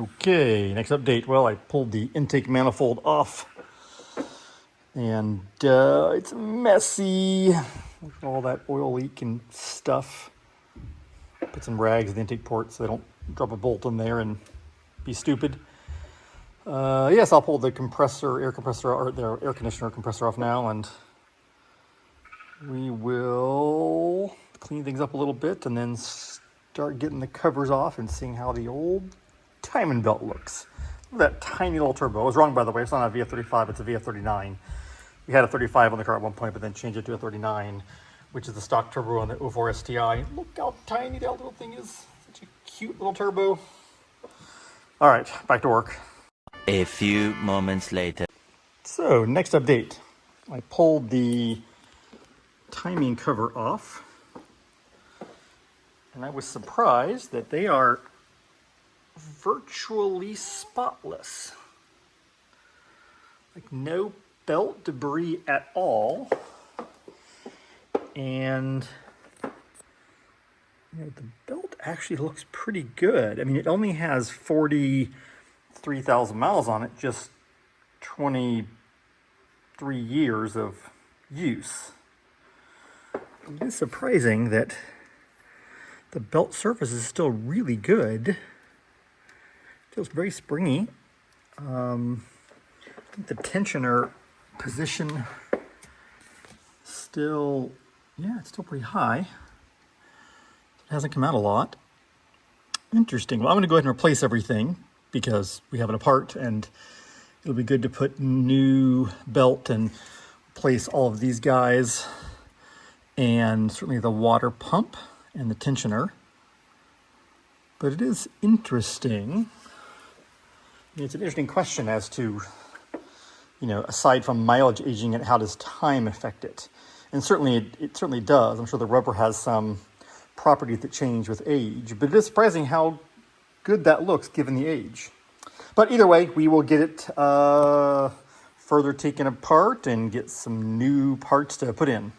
Okay, next update. Well, I pulled the intake manifold off, and it's messy. Look at all that oil leak and stuff. Put some rags in the intake port so they don't drop a bolt in there and be stupid. Yes, I'll pull the air conditioner compressor off now, and we will clean things up a little bit and then start getting the covers off and seeing how the old timing belt looks. Look at that tiny little turbo. I was wrong, by the way. It's not a VF35, it's a VF39. We had a 35 on the car at one point, but then changed it to a 39, which is the stock turbo on the 04 STI. Look how tiny that little thing is. Such a cute little turbo. All right, back to work. A few moments later. So, next update. I pulled the timing cover off, and I was surprised that they are virtually spotless. Like no belt debris at all. And the belt actually looks pretty good. I mean, it only has 43,000 miles on it, just 23 years of use. It is surprising that the belt surface is still really good. Feels very springy. I think the tensioner position still, it's still pretty high. It hasn't come out a lot. Interesting. Well, I'm going to go ahead and replace everything because we have it apart, and it'll be good to put new belt and replace all of these guys, and certainly the water pump and the tensioner. But it is interesting. It's an interesting question as to, aside from mileage aging it, how does time affect it? And certainly it certainly does. I'm sure the rubber has some properties that change with age, but it is surprising how good that looks given the age. But either way, we will get it further taken apart and get some new parts to put in.